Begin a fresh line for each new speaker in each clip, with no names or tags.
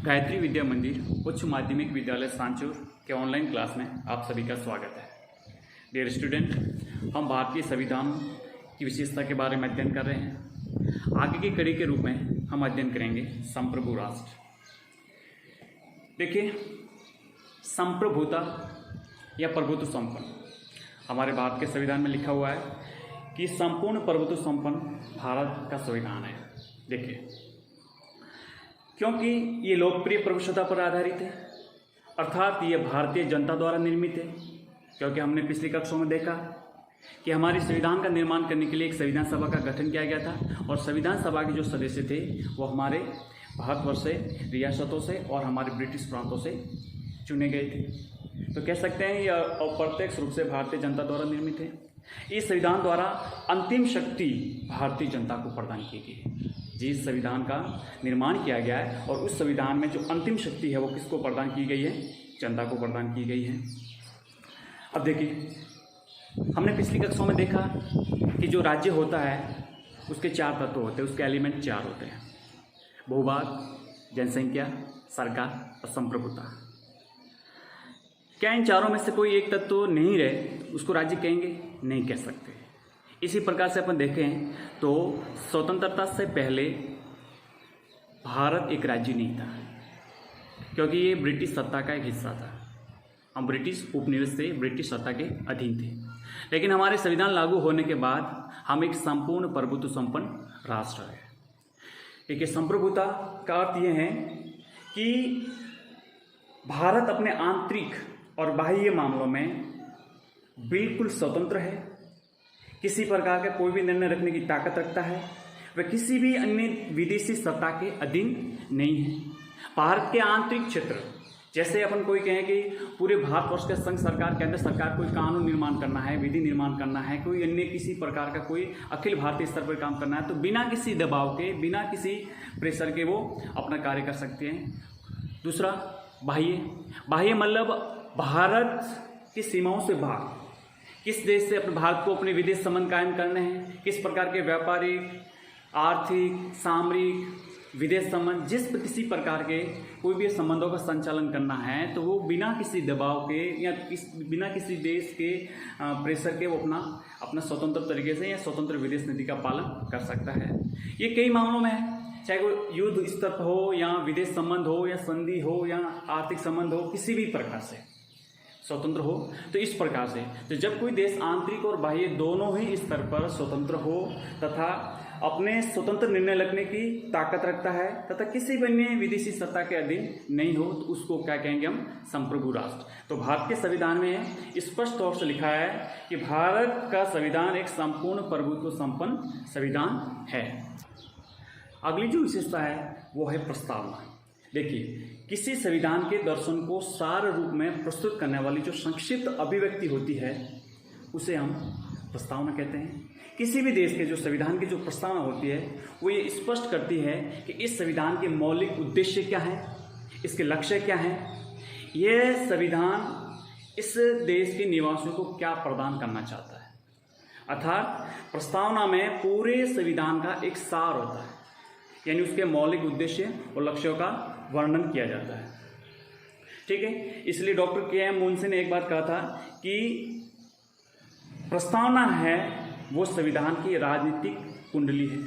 गायत्री विद्या मंदिर उच्च माध्यमिक विद्यालय सांचौर के ऑनलाइन क्लास में आप सभी का स्वागत है। डियर स्टूडेंट, हम भारतीय संविधान की विशेषता के बारे में अध्ययन कर रहे हैं। आगे की कड़ी के रूप में हम अध्ययन करेंगे संप्रभु राष्ट्र। देखिए, संप्रभुता या प्रभुत्व संपन्न हमारे भारत के संविधान में लिखा हुआ है कि संपूर्ण प्रभुत्व संपन्न भारत का संविधान है। देखिए, क्योंकि ये लोकप्रिय प्रभुसत्ता पर आधारित है, अर्थात ये भारतीय जनता द्वारा निर्मित है। क्योंकि हमने पिछली कक्षाओं में देखा कि हमारे संविधान का निर्माण करने के लिए एक संविधान सभा का गठन किया गया था और संविधान सभा के जो सदस्य थे वो हमारे भारतवर्ष से, रियासतों से और हमारे ब्रिटिश प्रांतों से चुने गए थे। तो कह सकते हैं यह अप्रत्यक्ष रूप से भारतीय जनता द्वारा निर्मित है। इस संविधान द्वारा अंतिम शक्ति भारतीय जनता को प्रदान की गई है। जिस संविधान का निर्माण किया गया है और उस संविधान में जो अंतिम शक्ति है वो किसको प्रदान की गई है? जनता को प्रदान की गई है। अब देखिए, हमने पिछली कक्षाओं में देखा कि जो राज्य होता है उसके 4 तत्व होते हैं, उसके एलिमेंट 4 होते हैं: भूभाग, जनसंख्या, सरकार और संप्रभुता। क्या इन चारों में से कोई एक तत्व नहीं रहे उसको राज्य कहेंगे? नहीं कह सकते। इसी प्रकार से अपन देखें तो स्वतंत्रता से पहले भारत एक राज्य नहीं था, क्योंकि ये ब्रिटिश सत्ता का एक हिस्सा था। हम ब्रिटिश उपनिवेश से ब्रिटिश सत्ता के अधीन थे। लेकिन हमारे संविधान लागू होने के बाद हम एक संपूर्ण प्रभुत्व संपन्न राष्ट्र है। देखिए, संप्रभुता का अर्थ यह है कि भारत अपने आंतरिक और बाह्य मामलों में बिल्कुल स्वतंत्र है, किसी प्रकार का कोई भी निर्णय रखने की ताकत रखता है, वह किसी भी अन्य विदेशी सत्ता के अधीन नहीं है। भारत के आंतरिक क्षेत्र, जैसे अपन कोई कहें कि पूरे भारतवर्ष के संघ सरकार के अंदर सरकार कोई कानून निर्माण करना है, विधि निर्माण करना है, कोई अन्य किसी प्रकार का कोई अखिल भारतीय स्तर पर काम करना है, तो बिना किसी दबाव के, बिना किसी प्रेशर के वो अपना कार्य कर सकते हैं। दूसरा, बाह्य मतलब भारत की सीमाओं से बाहर किस देश से अपने भारत को अपने विदेश संबंध कायम करने हैं, किस प्रकार के व्यापारिक, आर्थिक, सामरिक, विदेश संबंध, किसी प्रकार के कोई भी संबंधों का संचालन करना है तो वो बिना किसी दबाव के या बिना किसी देश के प्रेशर के वो अपना स्वतंत्र तरीके से या स्वतंत्र विदेश नीति का पालन कर सकता है। ये कई मामलों में है, चाहे वो युद्ध स्तर पर हो या विदेश संबंध हो या संधि हो या आर्थिक संबंध हो, किसी भी प्रकार से स्वतंत्र हो। तो इस प्रकार से तो जब कोई देश आंतरिक और बाह्य दोनों ही स्तर पर स्वतंत्र हो तथा अपने स्वतंत्र निर्णय लेने की ताकत रखता है तथा किसी भी अन्य विदेशी सत्ता के अधीन नहीं हो, तो उसको क्या कहेंगे हम? संप्रभु राष्ट्र। तो भारत के संविधान में स्पष्ट तौर से लिखा है कि भारत का संविधान एक संपूर्ण प्रभुत्व संपन्न संविधान है। अगली जो विशेषता है वो है प्रस्तावना। देखिए, किसी संविधान के दर्शन को सार रूप में प्रस्तुत करने वाली जो संक्षिप्त अभिव्यक्ति होती है उसे हम प्रस्तावना कहते हैं। किसी भी देश के जो संविधान की जो प्रस्तावना होती है वो ये स्पष्ट करती है कि इस संविधान के मौलिक उद्देश्य क्या हैं, इसके लक्ष्य क्या हैं, यह संविधान इस देश के निवासियों को क्या प्रदान करना चाहता है। अर्थात प्रस्तावना में पूरे संविधान का एक सार होता है, यानी उसके मौलिक उद्देश्य और लक्ष्यों का वर्णन किया जाता है। ठीक है, इसलिए डॉक्टर के.एम. मुंशी ने एक बात कहा था कि प्रस्तावना है वो संविधान की राजनीतिक कुंडली है।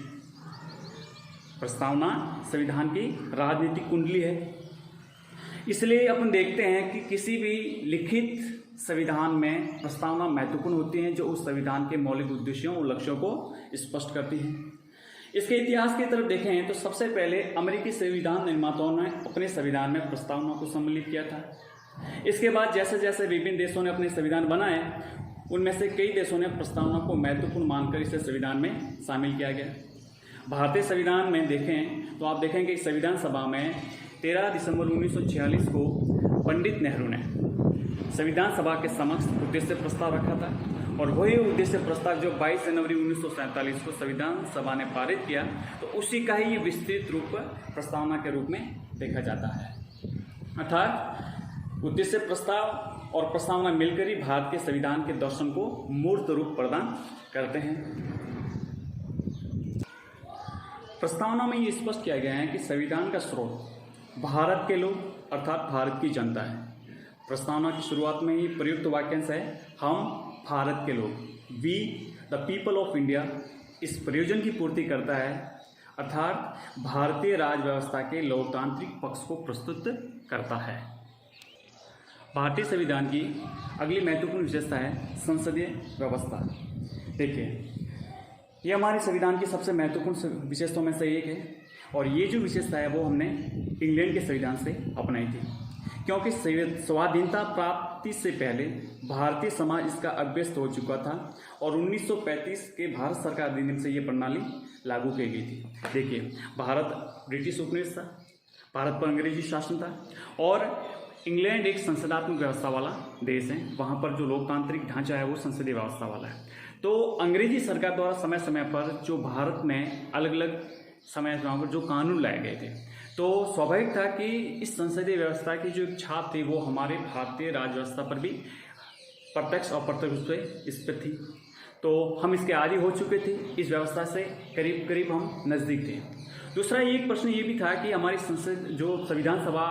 प्रस्तावना संविधान की राजनीतिक कुंडली है। इसलिए अपन देखते हैं कि किसी भी लिखित संविधान में प्रस्तावना महत्वपूर्ण होती है, जो उस संविधान के मौलिक उद्देश्यों और लक्ष्यों को स्पष्ट करती है। इसके इतिहास की तरफ देखें तो सबसे पहले अमेरिकी संविधान निर्माताओं ने अपने संविधान में प्रस्तावना को सम्मिलित किया था। इसके बाद जैसे जैसे विभिन्न देशों ने अपने संविधान बनाए, उनमें से कई देशों ने प्रस्तावना को महत्वपूर्ण मानकर इसे संविधान में शामिल किया गया। भारतीय संविधान में देखें तो आप देखेंगे कि संविधान सभा में 13 दिसंबर 1946 को पंडित नेहरू ने संविधान सभा के समक्ष उद्देश्य प्रस्ताव रखा था और वही उद्देश्य प्रस्ताव जो 22 जनवरी 1947 को संविधान सभा ने पारित किया, तो उसी का ही विस्तृत रूप प्रस्तावना के रूप में देखा जाता है। अर्थात उद्देश्य प्रस्ताव और प्रस्तावना मिलकर ही भारत के संविधान के दर्शन को मूर्त रूप प्रदान करते हैं। प्रस्तावना में ये स्पष्ट किया गया है कि संविधान का स्रोत भारत के लोग अर्थात भारत की जनता है। प्रस्तावना की शुरुआत में ही प्रयुक्त वाक्यांश है हम भारत के लोग, we the people of India. इस प्रयोजन की पूर्ति करता है अर्थात भारतीय राज व्यवस्था के लोकतांत्रिक पक्ष को प्रस्तुत करता है। भारतीय संविधान की अगली महत्वपूर्ण विशेषता है संसदीय व्यवस्था। देखिए, ये हमारे संविधान की सबसे महत्वपूर्ण विशेषताओं में से एक है और ये जो विशेषता है वो हमने इंग्लैंड के संविधान से अपनाई थी, क्योंकि स्वाधीनता प्राप्ति से पहले भारतीय समाज इसका अभ्यस्त हो चुका था और 1935 के भारत सरकार अधिनियम से ये प्रणाली लागू की गई थी। देखिए, भारत ब्रिटिश उपनिवेश था, भारत पर अंग्रेजी शासन था और इंग्लैंड एक संसदात्मक व्यवस्था वाला देश है। वहाँ पर जो लोकतांत्रिक ढांचा है वो संसदीय व्यवस्था वाला है। तो अंग्रेजी सरकार द्वारा समय समय पर जो भारत में अलग अलग समय पर जो कानून लाए गए थे, तो स्वाभाविक था कि इस संसदीय व्यवस्था की जो एक छाप थी वो हमारे भारतीय राज व्यवस्था पर भी प्रत्यक्ष और अप्रत्यक्ष रूप से इस पर थी। तो हम इसके आदी हो चुके थे, इस व्यवस्था से करीब करीब हम नज़दीक थे। दूसरा एक प्रश्न ये भी था कि हमारी संसद जो संविधान सभा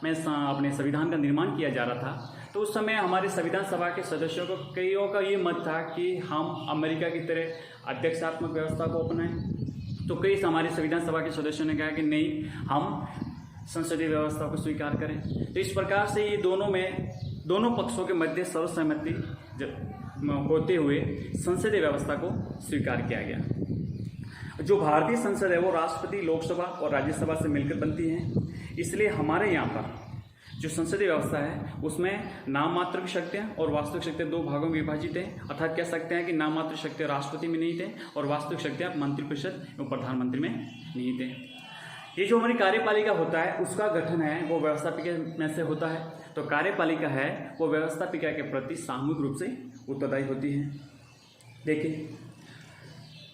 में अपने संविधान का निर्माण किया जा रहा था, तो उस समय हमारे संविधान सभा के सदस्यों को कईयों का ये मत था कि हम अमेरिका की तरह अध्यक्षात्मक व्यवस्था को अपनाएं। तो कई हमारे संविधान सभा के सदस्यों ने कहा कि नहीं, हम संसदीय व्यवस्था को स्वीकार करें। तो इस प्रकार से ये दोनों पक्षों के मध्य सर्वसहमति होते हुए संसदीय व्यवस्था को स्वीकार किया गया। जो भारतीय संसद है वो राष्ट्रपति, लोकसभा और राज्यसभा से मिलकर बनती है। इसलिए हमारे यहाँ पर जो संसदीय व्यवस्था है उसमें नाम मात्र की शक्तियाँ और वास्तविक शक्तियाँ दो भागों में विभाजित है। अर्थात कह सकते हैं कि नाम मात्र शक्तियाँ राष्ट्रपति में निहित है और वास्तविक शक्तियाँ मंत्रिपरिषद एवं प्रधानमंत्री में निहित है। ये जो हमारी कार्यपालिका होता है उसका गठन है वो व्यवस्थापिका में से होता है। तो कार्यपालिका है वो व्यवस्थापिका के प्रति सामूहिक रूप से उत्तरदायी होती है। देखिए,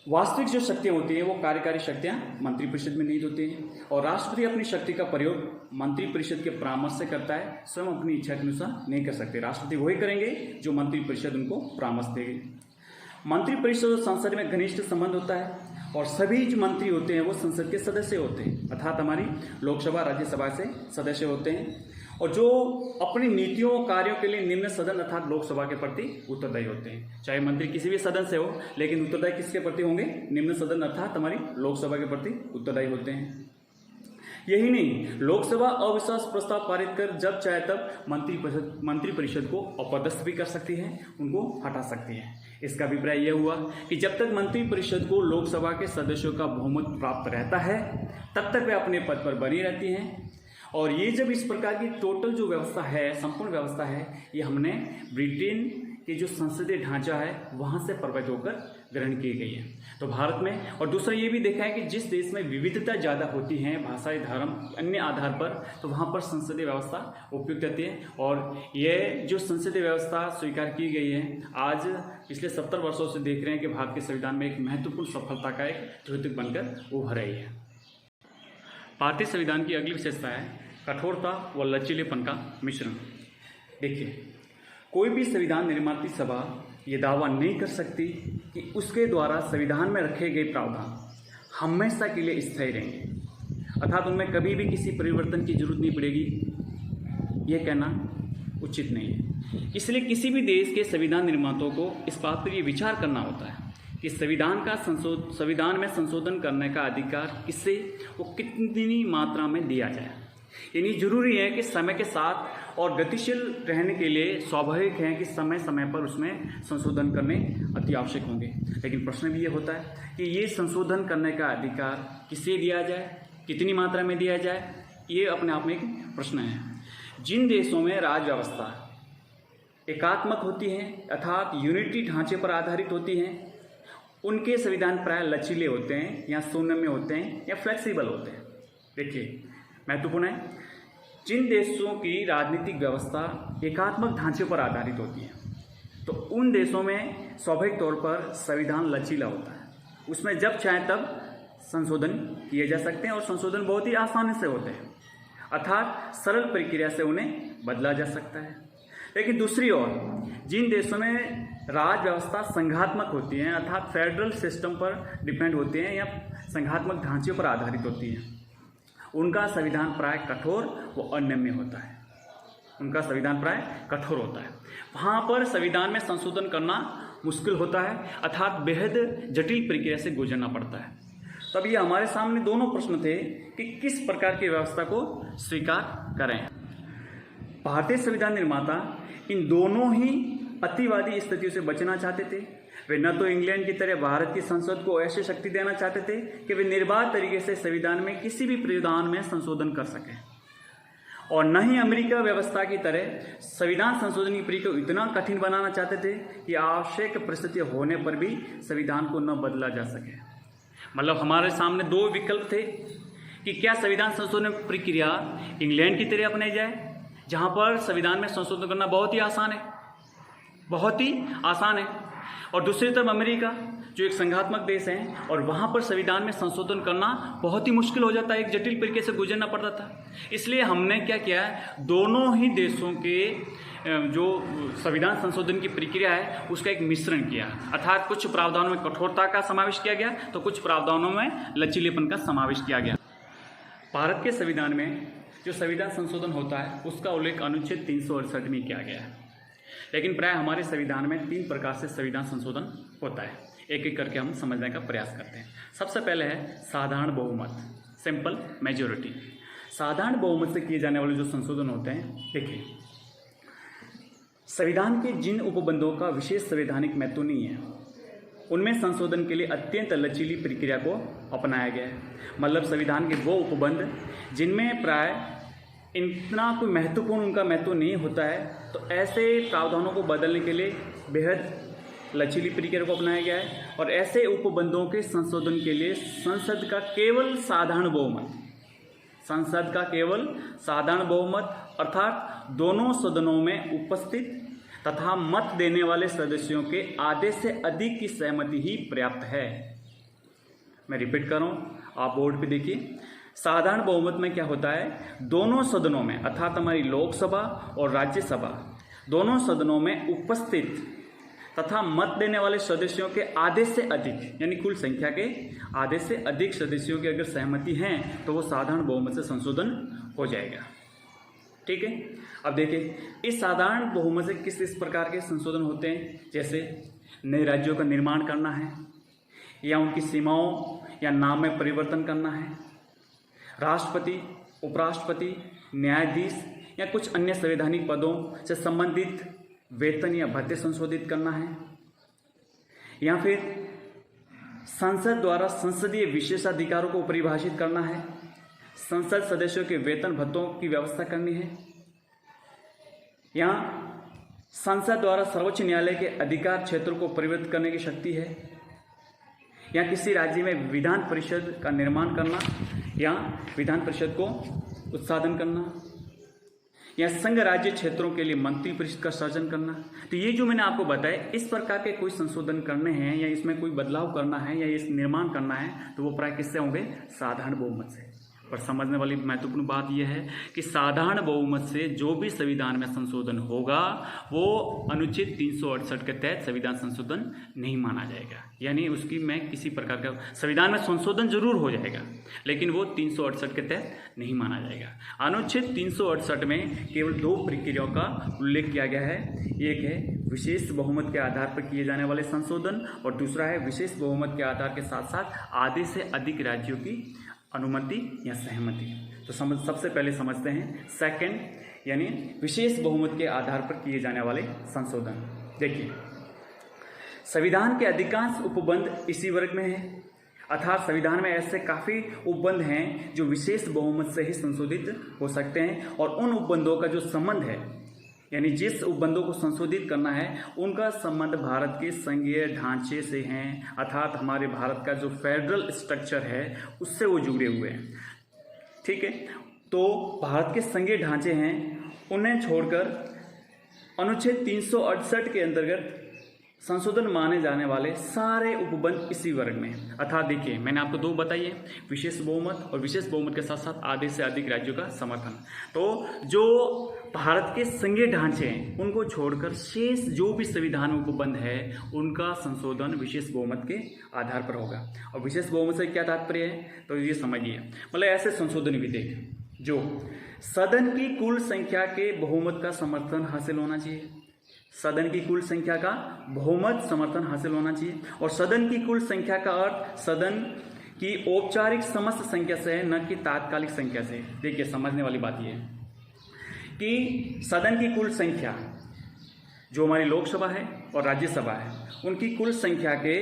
वास्तविक जो शक्तियाँ होती हैं वो कार्यकारी शक्तियाँ मंत्रिपरिषद में निहित होती हैं और राष्ट्रपति अपनी शक्ति का प्रयोग मंत्रिपरिषद के परामर्श से करता है, स्वयं अपनी इच्छा के अनुसार नहीं कर सकते। राष्ट्रपति वही करेंगे जो मंत्रिपरिषद उनको परामर्श देगी। मंत्रिपरिषद और संसद में घनिष्ठ संबंध होता है और सभी जो मंत्री होते हैं वो संसद के सदस्य होते हैं, अर्थात हमारी लोकसभा राज्यसभा से सदस्य होते हैं और जो अपनी नीतियों कार्यों के लिए निम्न सदन अर्थात लोकसभा के प्रति उत्तरदायी होते हैं। चाहे मंत्री किसी भी सदन से हो, लेकिन उत्तरदायी किसके प्रति होंगे? निम्न सदन अर्थात हमारी लोकसभा के प्रति उत्तरदायी होते हैं। यही नहीं, लोकसभा अविश्वास प्रस्ताव पारित कर जब चाहे तब मंत्रिपरिषद को अपदस्थ भी कर सकती है, उनको हटा सकती है। इसका अभिप्राय यह हुआ कि जब तक मंत्रिपरिषद को लोकसभा के सदस्यों का बहुमत प्राप्त रहता है तब तक वे अपने पद पर बनी रहती हैं। और ये जब इस प्रकार की टोटल जो व्यवस्था है, संपूर्ण व्यवस्था है, ये हमने ब्रिटेन के जो संसदीय ढांचा है वहाँ से प्रभावित होकर ग्रहण की गई है। तो भारत में और दूसरा ये भी देखा है कि जिस देश में विविधता ज़्यादा होती है, भाषा, धर्म, अन्य आधार पर, तो वहाँ पर संसदीय व्यवस्था उपयुक्त रहती है। और ये जो संसदीय व्यवस्था स्वीकार की गई है आज पिछले 70 वर्षों से देख रहे हैं कि भारत के संविधान में एक महत्वपूर्ण सफलता का एक द्योतक बनकर उभर रही है। भारतीय संविधान की अगली विशेषता है कठोरता व लचीलेपन का मिश्रण। देखिए, कोई भी संविधान निर्माती सभा ये दावा नहीं कर सकती कि उसके द्वारा संविधान में रखे गए प्रावधान हमेशा के लिए स्थायी रहेंगे, अर्थात उनमें कभी भी किसी परिवर्तन की जरूरत नहीं पड़ेगी। ये कहना उचित नहीं है। इसलिए किसी भी देश के संविधान निर्माताओं को इस बात पर ये विचार करना होता है कि संविधान में संशोधन करने का अधिकार किससे वो कितनी मात्रा में दिया जाए। यानी जरूरी है कि समय के साथ और गतिशील रहने के लिए स्वाभाविक है कि समय समय पर उसमें संशोधन करने अति आवश्यक होंगे। लेकिन प्रश्न भी ये होता है कि ये संशोधन करने का अधिकार किसे दिया जाए, कितनी मात्रा में दिया जाए, ये अपने आप में एक प्रश्न है। जिन देशों में राज व्यवस्था एकात्मक होती है अर्थात यूनिटी ढांचे पर आधारित होती है, उनके संविधान प्राय लचीले होते हैं या शून्य होते हैं या फ्लेक्सिबल होते हैं। देखिए, महत्वपूर्ण है, जिन देशों की राजनीतिक व्यवस्था एकात्मक ढांचे पर आधारित होती है तो उन देशों में स्वाभाविक तौर पर संविधान लचीला होता है। उसमें जब चाहे तब संशोधन किए जा सकते हैं और संशोधन बहुत ही आसानी से होते हैं, अर्थात सरल प्रक्रिया से उन्हें बदला जा सकता है। लेकिन दूसरी ओर जिन देशों में राज व्यवस्था संघात्मक होती है अर्थात फेडरल सिस्टम पर डिपेंड होते हैं या संघात्मक ढांचे पर आधारित होती है, उनका संविधान प्राय कठोर व अनम्य होता है। उनका संविधान प्राय कठोर होता है। वहाँ पर संविधान में संशोधन करना मुश्किल होता है, अर्थात बेहद जटिल प्रक्रिया से गुजरना पड़ता है। तब ये हमारे सामने दोनों प्रश्न थे कि किस प्रकार की व्यवस्था को स्वीकार करें। भारतीय संविधान निर्माता इन दोनों ही अतिवादी स्थितियों से बचना चाहते थे। वे न तो इंग्लैंड की तरह भारत की संसद को ऐसी शक्ति देना चाहते थे कि वे निर्बाध तरीके से संविधान में किसी भी प्रावधान में संशोधन कर सकें, और न ही अमेरिका व्यवस्था की तरह संविधान संशोधन की प्रक्रिया को इतना कठिन बनाना चाहते थे कि आवश्यक परिस्थितियां होने पर भी संविधान को न बदला जा सके। मतलब हमारे सामने दो विकल्प थे कि क्या संविधान संशोधन प्रक्रिया इंग्लैंड की तरह अपनाई जाए, जहां पर संविधान में संशोधन करना बहुत ही आसान है, और दूसरी तरफ अमेरिका जो एक संघात्मक देश है, और वहाँ पर संविधान में संशोधन करना बहुत ही मुश्किल हो जाता है, एक जटिल प्रक्रिया से गुजरना पड़ता था। इसलिए हमने क्या किया है, दोनों ही देशों के जो संविधान संशोधन की प्रक्रिया है उसका एक मिश्रण किया, अर्थात कुछ प्रावधानों में कठोरता का समावेश किया गया तो कुछ प्रावधानों में लचीलेपन का समावेश किया गया। भारत के संविधान में जो संविधान संशोधन होता है उसका उल्लेख अनुच्छेद 368 में किया गया है, लेकिन प्राय हमारे संविधान में 3 प्रकार से संविधान संशोधन होता है। एक एक करके हम समझने का प्रयास करते हैं। सबसे पहले है साधारण बहुमत, सिंपल मेजोरिटी। साधारण बहुमत से किए जाने वाले जो संशोधन होते हैं, देखिए, संविधान के जिन उपबंधों का विशेष संवैधानिक महत्व नहीं है उनमें संशोधन के लिए अत्यंत लचीली प्रक्रिया को अपनाया गया है। मतलब संविधान के वो उपबंध जिनमें प्राय इतना कोई महत्वपूर्ण उनका महत्व नहीं होता है, तो ऐसे प्रावधानों को बदलने के लिए बेहद लचीली प्रक्रिया को अपनाया गया है। और ऐसे उपबंधों के संशोधन के लिए संसद का केवल साधारण बहुमत अर्थात दोनों सदनों में उपस्थित तथा मत देने वाले सदस्यों के आधे से अधिक की सहमति ही पर्याप्त है। मैं रिपीट कर रहा हूँ, आप बोर्ड पे देखिए। साधारण बहुमत में क्या होता है, दोनों सदनों में अर्थात हमारी लोकसभा और राज्यसभा दोनों सदनों में उपस्थित तथा मत देने वाले सदस्यों के आधे से अधिक, यानी कुल संख्या के आधे से अधिक सदस्यों की अगर सहमति है तो वो साधारण बहुमत से संशोधन हो जाएगा। ठीक है, अब देखिए इस साधारण बहुमत से किस प्रकार के संशोधन होते हैं, जैसे नए राज्यों का निर्माण करना है, या उनकी सीमाओं या नाम में परिवर्तन करना है, राष्ट्रपति, उपराष्ट्रपति, न्यायाधीश या कुछ अन्य संवैधानिक पदों से संबंधित वेतन या भत्ते संशोधित करना है, या फिर संसद द्वारा संसदीय विशेषाधिकारों को परिभाषित करना है, संसद सदस्यों के वेतन भत्तों की व्यवस्था करनी है, या संसद द्वारा सर्वोच्च न्यायालय के अधिकार क्षेत्रों को परिवर्तित करने की शक्ति है, या किसी राज्य में विधान परिषद का निर्माण करना या विधान परिषद को उत्साधन करना, या संघ राज्य क्षेत्रों के लिए मंत्री परिषद का सृजन करना। तो ये जो मैंने आपको बताया, इस प्रकार के कोई संशोधन करने हैं या इसमें कोई बदलाव करना है या इस निर्माण करना है तो वो प्राय किससे होंगे, साधारण बहुमत से। पर समझने वाली महत्वपूर्ण बात यह है कि साधारण बहुमत से जो भी संविधान में संशोधन होगा वो अनुच्छेद 368 के तहत संविधान संशोधन नहीं माना जाएगा, यानी उसकी में किसी प्रकार का संविधान में संशोधन जरूर हो जाएगा लेकिन वो 368 के तहत नहीं माना जाएगा। अनुच्छेद 368 में केवल 2 प्रक्रियाओं का उल्लेख किया गया है, एक है विशेष बहुमत के आधार पर किए जाने वाले संशोधन और दूसरा है विशेष बहुमत के आधार के साथ साथ आधे से अधिक राज्यों की अनुमति या सहमति। तो सबसे पहले समझते हैं सेकंड, यानी विशेष बहुमत के आधार पर किए जाने वाले संशोधन। देखिए, संविधान के अधिकांश उपबंध इसी वर्ग में है, अर्थात संविधान में ऐसे काफ़ी उपबंध हैं जो विशेष बहुमत से ही संशोधित हो सकते हैं, और उन उपबंधों का जो संबंध है, यानी जिस उपबंधों को संशोधित करना है उनका संबंध भारत के संघीय ढांचे से हैं, अर्थात हमारे भारत का जो फेडरल स्ट्रक्चर है उससे वो जुड़े हुए हैं। ठीक है, तो भारत के संघीय ढांचे हैं, उन्हें छोड़कर अनुच्छेद 368 के अंतर्गत संशोधन माने जाने वाले सारे उपबंध इसी वर्ग में। अर्थात देखिए, मैंने आपको दो बताइए, विशेष बहुमत और विशेष बहुमत के साथ साथ आधे से अधिक राज्यों का समर्थन। तो जो भारत के संघीय ढांचे हैं उनको छोड़कर शेष जो भी संविधान में उपबंध है उनका संशोधन विशेष बहुमत के आधार पर होगा। और विशेष बहुमत से क्या तात्पर्य है, तो ये समझिए, मतलब ऐसे संशोधन विधेयक जो सदन की कुल संख्या के बहुमत का समर्थन हासिल होना चाहिए, सदन की कुल संख्या का बहुमत समर्थन हासिल होना चाहिए। और सदन की कुल संख्या का अर्थ सदन की औपचारिक समस्त संख्या से है, न कि तात्कालिक संख्या से। देखिए, समझने वाली बात यह है कि सदन की कुल संख्या जो हमारी लोकसभा है और राज्यसभा है उनकी कुल संख्या के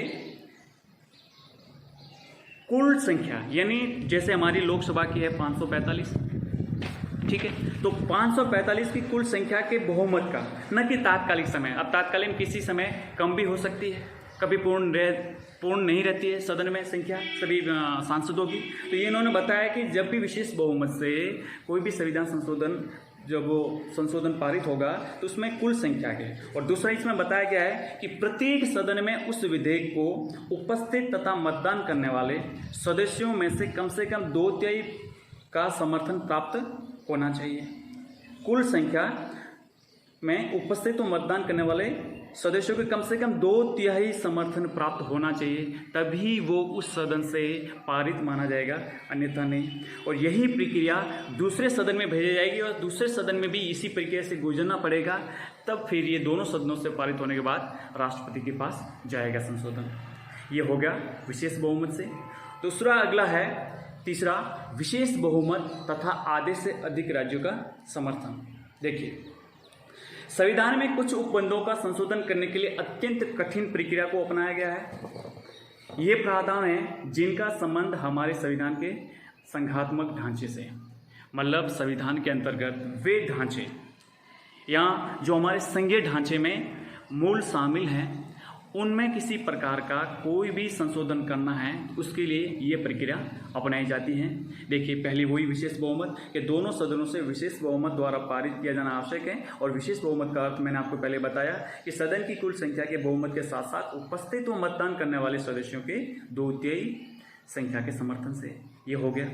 कुल संख्या, यानी जैसे हमारी लोकसभा की है 545, ठीक है, तो 545 की कुल संख्या के बहुमत का, न कि तात्कालिक समय। अब तात्कालिक किसी समय कम भी हो सकती है, कभी पूर्ण नहीं रहती है सदन में संख्या सभी सांसदों की। तो ये इन्होंने बताया कि जब भी विशेष बहुमत से कोई भी संविधान संशोधन जब वो संशोधन पारित होगा तो उसमें कुल संख्या है। और दूसरा इसमें बताया गया है कि प्रत्येक सदन में उस विधेयक को उपस्थित तथा मतदान करने वाले सदस्यों में से कम 2/3 का समर्थन प्राप्त होना चाहिए। कुल संख्या में उपस्थित मतदान करने वाले सदस्यों के कम से कम 2/3 समर्थन प्राप्त होना चाहिए, तभी वो उस सदन से पारित माना जाएगा, अन्यथा नहीं। और यही प्रक्रिया दूसरे सदन में भेजी जाएगी और दूसरे सदन में भी इसी प्रक्रिया से गुजरना पड़ेगा, तब फिर ये दोनों सदनों से पारित होने के बाद राष्ट्रपति के पास जाएगा संशोधन। ये हो गया विशेष बहुमत से। दूसरा अगला है तीसरा, विशेष बहुमत तथा आधे से अधिक राज्यों का समर्थन। देखिए, संविधान में कुछ उपबंधों का संशोधन करने के लिए अत्यंत कठिन प्रक्रिया को अपनाया गया है। ये प्रावधान है जिनका संबंध हमारे संविधान के संघात्मक ढांचे से है, मतलब संविधान के अंतर्गत वे ढांचे या जो हमारे संघीय ढांचे में मूल शामिल हैं उनमें किसी प्रकार का कोई भी संशोधन करना है, उसके लिए ये प्रक्रिया अपनाई जाती है। देखिए, पहले वही विशेष बहुमत के दोनों सदनों से विशेष बहुमत द्वारा पारित किया जाना आवश्यक है। और विशेष बहुमत का अर्थ मैंने आपको पहले बताया कि सदन की कुल संख्या के बहुमत के साथ साथ उपस्थित व मतदान करने वाले सदस्यों के 2/3 संख्या के समर्थन से ये हो गया।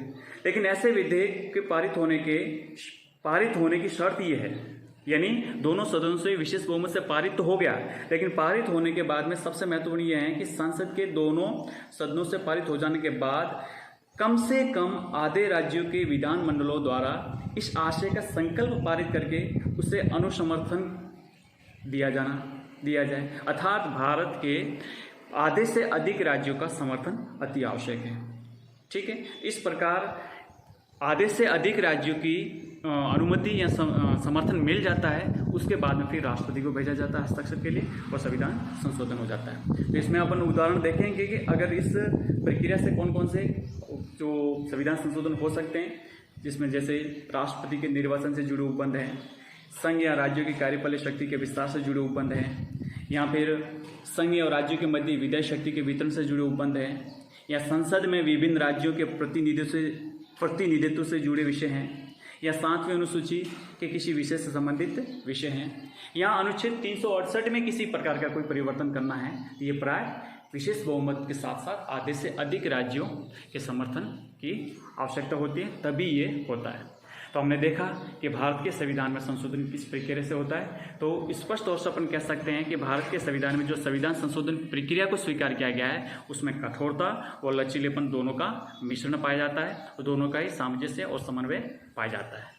लेकिन ऐसे विधेयक के पारित होने की शर्त ये है, यानी दोनों सदनों से विशेष बहुमत से पारित तो हो गया, लेकिन पारित होने के बाद में सबसे महत्वपूर्ण यह है कि संसद के दोनों सदनों से पारित हो जाने के बाद कम से कम आधे राज्यों के विधानमंडलों द्वारा इस आशय का संकल्प पारित करके उसे अनुसमर्थन दिया जाए। अर्थात भारत के आधे से अधिक राज्यों का समर्थन अति आवश्यक है। ठीक है, इस प्रकार आधे से अधिक राज्यों की अनुमति या समर्थन मिल जाता है, उसके बाद में फिर राष्ट्रपति को भेजा जाता है हस्ताक्षर के लिए और संविधान संशोधन हो जाता है। तो इसमें अपन उदाहरण देखेंगे कि अगर इस प्रक्रिया से कौन कौन से जो संविधान संशोधन हो सकते हैं, जिसमें जैसे राष्ट्रपति के निर्वाचन से जुड़े उपबंध हैं, संघ या राज्यों की कार्यपालक शक्ति के विस्तार से जुड़े उपबंध हैं, या फिर संघ और राज्यों के मध्य विधायी शक्ति के वितरण से जुड़े उपबंध हैं, या संसद में विभिन्न राज्यों के प्रतिनिधित्व से जुड़े विषय हैं, या 7वीं अनुसूची के किसी विषय से संबंधित विषय हैं, या अनुच्छेद 368 में किसी प्रकार का कोई परिवर्तन करना है, तो ये प्राय विशेष बहुमत के साथ साथ आधे से अधिक राज्यों के समर्थन की आवश्यकता होती है, तभी ये होता है। तो हमने देखा कि भारत के संविधान में संशोधन किस प्रक्रिया से होता है। तो स्पष्ट तौर से अपन कह सकते हैं कि भारत के संविधान में जो संविधान संशोधन प्रक्रिया को स्वीकार किया गया है उसमें कठोरता और लचीलेपन दोनों का मिश्रण पाया जाता है और दोनों का ही सामंजस्य और समन्वय पाया जाता है।